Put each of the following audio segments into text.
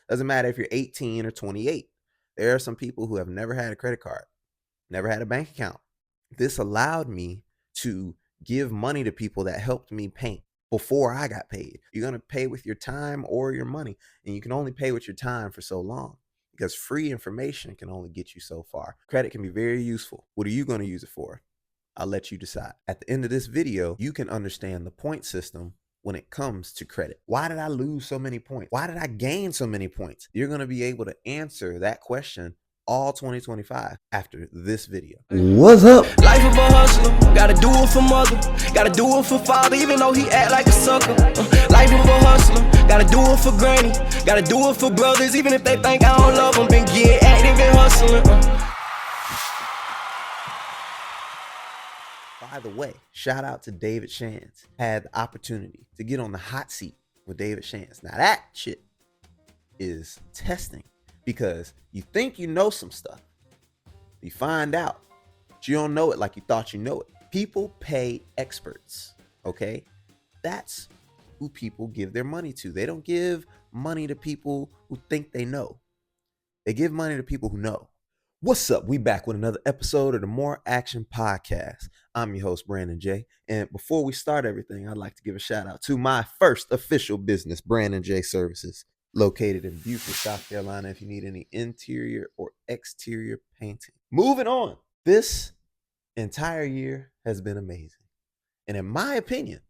Doesn't matter if you're 18 or 28. There are some people who have never had a credit card, never had a bank account. This allowed me to give money to people that helped me paint before I got paid. You're going to pay with your time or your money, and you can only pay with your time for so long because free information can only get you so far. Credit can be very useful. What are you going to use it for? I'll let you decide. At the end of this video, you can understand the point system when it comes to credit. Why did I lose so many points? Why did I gain so many points? You're going to be able to answer that question all 2025 after this video. What's up? Life of a hustler, gotta do it for mother, gotta do it for father, even though he act like a sucker. Life of a hustler, gotta do it for granny, gotta do it for brothers, even if they think I don't love them, been getting active and hustling. By the way, shout out to David Shands. Had the opportunity to get on the hot seat with David Shands. Now that shit is testing because you think you know some stuff. You find out but you don't know it like you thought you know it. People pay experts, okay? That's who people give their money to. They don't give money to people who think they know. They give money to people who know. What's up? We back with another episode of the More Action Podcast. I'm your host, Brandon J. And before we start everything, I'd like to give a shout out to my first official business, Brandon J Services, located in Beaufort, South Carolina, if you need any interior or exterior painting. Moving on. This entire year has been amazing. And in my opinion,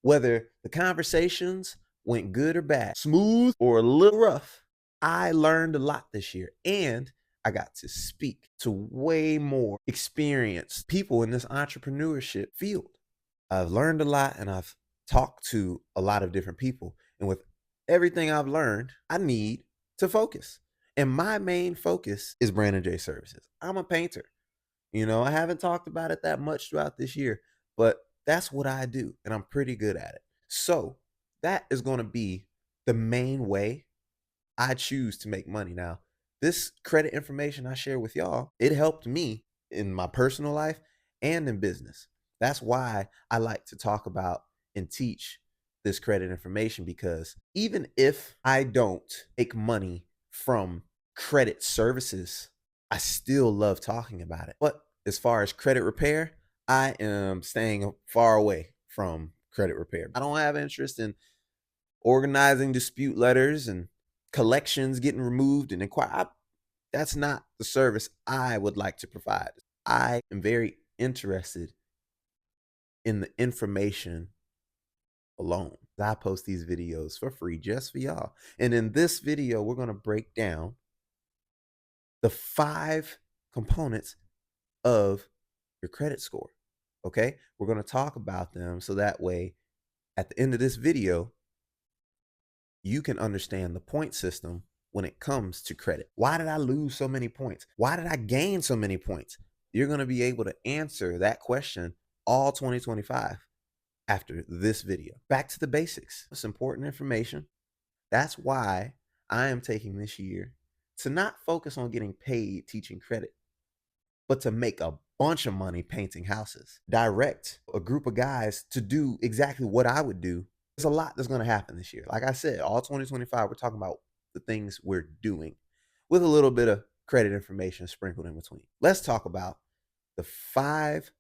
whether the conversations went good or bad, smooth or a little rough, I learned a lot this year. And I got to speak to way more experienced people in this entrepreneurship field. I've learned a lot and I've talked to a lot of different people. And with everything I've learned, I need to focus. And my main focus is Brandon J Services. I'm a painter. You know, I haven't talked about it that much throughout this year, but that's what I do. And I'm pretty good at it. So that is going to be the main way I choose to make money. Now, this credit information I share with y'all, it helped me in my personal life and in business. That's why I like to talk about and teach this credit information, because even if I don't make money from credit services, I still love talking about it. But as far as credit repair, I am staying far away from credit repair. I don't have interest in organizing dispute letters and collections getting removed and inquire. That's not the service I would like to provide. I am very interested in the information alone. I post these videos for free just for y'all. And in this video, we're going to break down the 5 components of your credit score. Okay? We're going to talk about them so that way at the end of this video, you can understand the point system when it comes to credit. Why did I lose so many points? Why did I gain so many points? You're going to be able to answer that question all 2025 after this video. Back to the basics. It's important information. That's why I am taking this year to not focus on getting paid teaching credit, but to make a bunch of money painting houses. Direct a group of guys to do exactly what I would do. There's a lot that's going to happen this year. Like I said, all 2025, we're talking about the things we're doing with a little bit of credit information sprinkled in between. Let's talk about the 5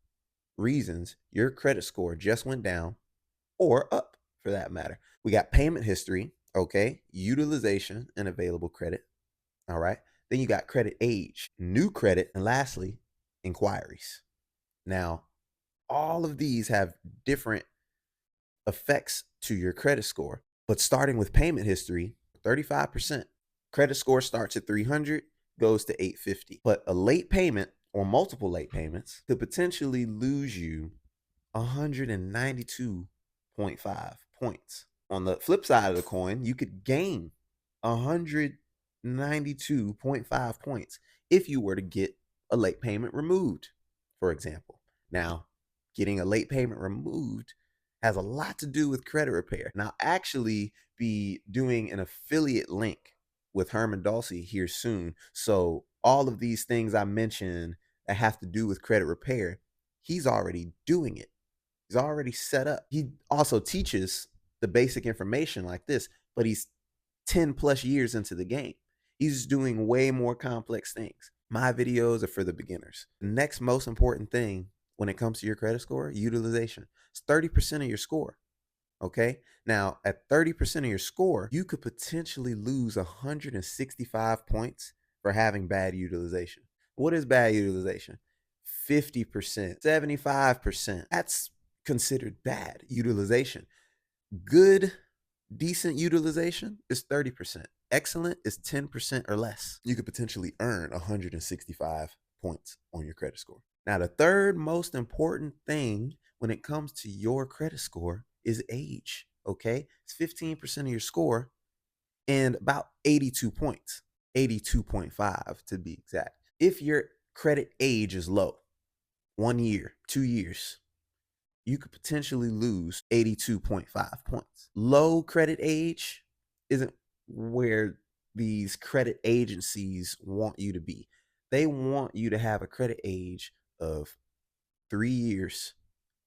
reasons your credit score just went down or up, for that matter. We got payment history, okay, utilization and available credit. All right. Then you got credit age, new credit, and lastly, inquiries. Now, all of these have different effects to your credit score, but starting with payment history, 35%. Credit score starts at 300, goes to 850. But a late payment or multiple late payments could potentially lose you 192.5 points. On the flip side of the coin, you could gain 192.5 points if you were to get a late payment removed, for example. Now, getting a late payment removed has a lot to do with credit repair. And I'll actually be doing an affiliate link with Herman Dulce here soon. So all of these things I mentioned that have to do with credit repair, he's already doing it. He's already set up. He also teaches the basic information like this, but he's 10 plus years into the game. He's doing way more complex things. My videos are for the beginners. The next most important thing when it comes to your credit score, utilization. It's 30% of your score. Okay. Now, at 30% of your score, you could potentially lose 165 points for having bad utilization. What is bad utilization? 50%, 75%. That's considered bad utilization. Good, decent utilization is 30%. Excellent is 10% or less. You could potentially earn 165 points on your credit score. Now, the third most important thing when it comes to your credit score is age. Okay. It's 15% of your score and about 82 points, 82.5 to be exact. If your credit age is low, 1 year, 2 years, you could potentially lose 82.5 points. Low credit age isn't where these credit agencies want you to be. They want you to have a credit age of 3 years,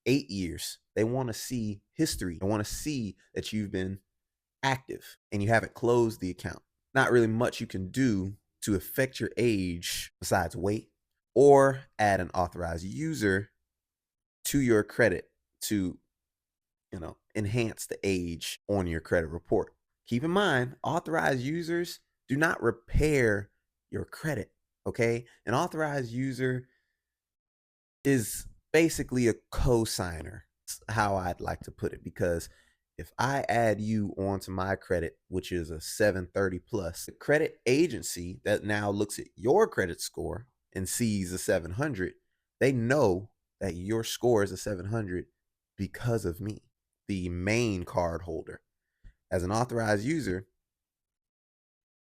8 years. They want to see history. They want to see that you've been active and you haven't closed the account. Not really much you can do to affect your age besides wait or add an authorized user to your credit to, enhance the age on your credit report. Keep in mind, authorized users do not repair your credit. Okay. An authorized user is basically a co-signer. That's how I'd like to put it, because if I add you onto my credit, which is a 730 plus, the credit agency that now looks at your credit score and sees a 700, they know that your score is a 700 because of me, the main card holder. As an authorized user,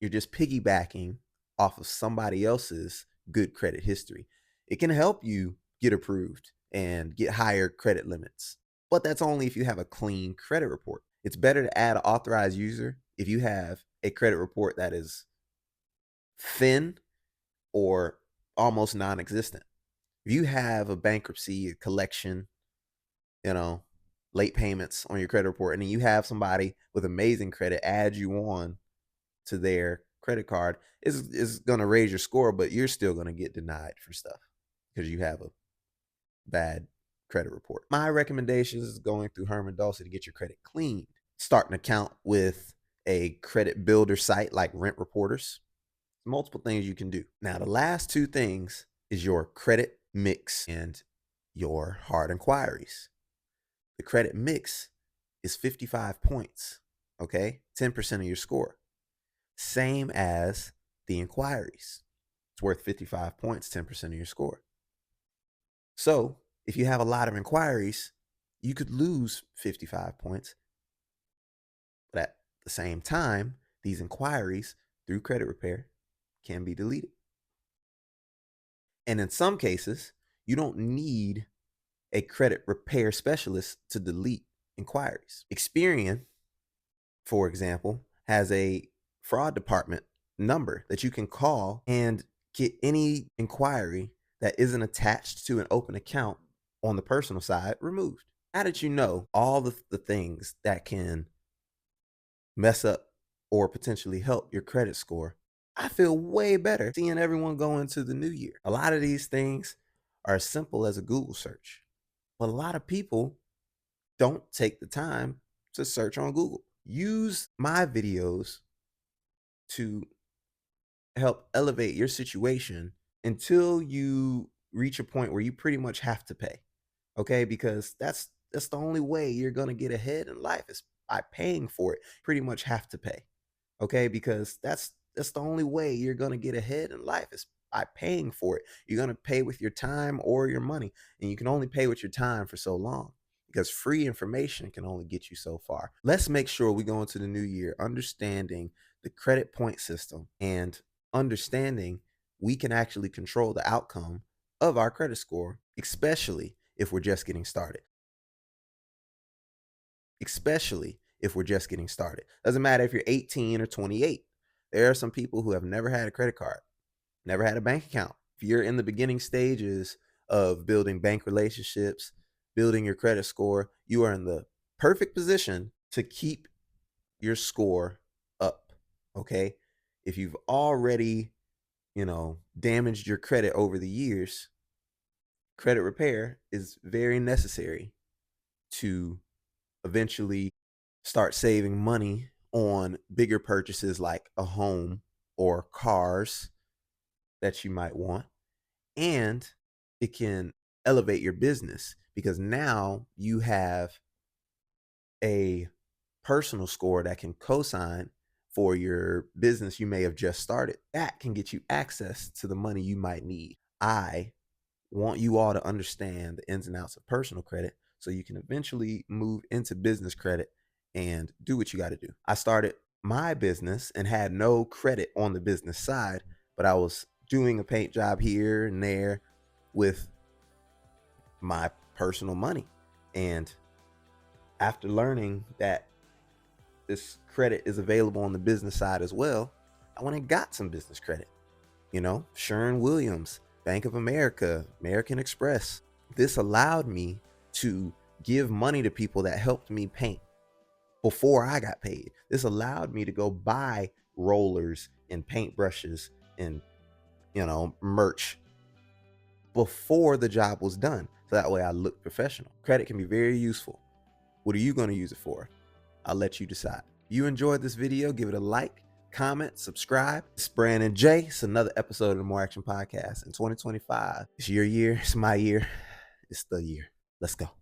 you're just piggybacking off of somebody else's good credit history. It can help you get approved and get higher credit limits, but that's only if you have a clean credit report. It's better to add an authorized user if you have a credit report that is thin or almost non-existent. If you have a bankruptcy, a collection, late payments on your credit report, and then you have somebody with amazing credit add you on to their credit card, is going to raise your score, but you're still going to get denied for stuff because you have a bad credit report. My recommendation is going through Herman Dulce to get your credit cleaned. Start an account with a credit builder site like Rent Reporters. Multiple things you can do. Now, the last two things is your credit mix and your hard inquiries. The credit mix is 55 points, okay? 10% of your score. Same as the inquiries. It's worth 55 points, 10% of your score. So if you have a lot of inquiries, you could lose 55 points. But at the same time, these inquiries through credit repair can be deleted. And in some cases, you don't need a credit repair specialist to delete inquiries. Experian, for example, has a fraud department number that you can call and get any inquiry that isn't attached to an open account on the personal side removed. Now that you know all the things that can mess up or potentially help your credit score, I feel way better seeing everyone go into the new year. A lot of these things are as simple as a Google search, but a lot of people don't take the time to search on Google. Use my videos to help elevate your situation until you reach a point where you pretty much have to pay. Okay, because that's the only way you're gonna get ahead in life is by paying for it. Pretty much have to pay. Okay, because that's the only way you're gonna get ahead in life is by paying for it. You're gonna pay with your time or your money, and you can only pay with your time for so long because free information can only get you so far. Let's make sure we go into the new year understanding the credit point system and understanding we can actually control the outcome of our credit score, especially if we're just getting started. Especially if we're just getting started. Doesn't matter if you're 18 or 28. There are some people who have never had a credit card, never had a bank account. If you're in the beginning stages of building bank relationships, building your credit score, you are in the perfect position to keep your score up. Okay. If you've already, damaged your credit over the years, credit repair is very necessary to eventually start saving money on bigger purchases like a home or cars that you might want. And it can elevate your business because now you have a personal score that can co-sign for your business you may have just started. That can get you access to the money you might need. I want you all to understand the ins and outs of personal credit so you can eventually move into business credit and do what you got to do. I started my business and had no credit on the business side, but I was doing a paint job here and there with my personal money. And after learning that this credit is available on the business side as well, I went and got some business credit. Sherwin-Williams, Bank of America, American Express. This allowed me to give money to people that helped me paint before I got paid. This allowed me to go buy rollers and paintbrushes and, merch before the job was done. So that way I look professional. Credit can be very useful. What are you going to use it for? I'll let you decide. If you enjoyed this video, give it a like, comment, subscribe. It's Brandon J. It's another episode of the More Action Podcast. In 2025, it's your year. It's my year. It's the year. Let's go.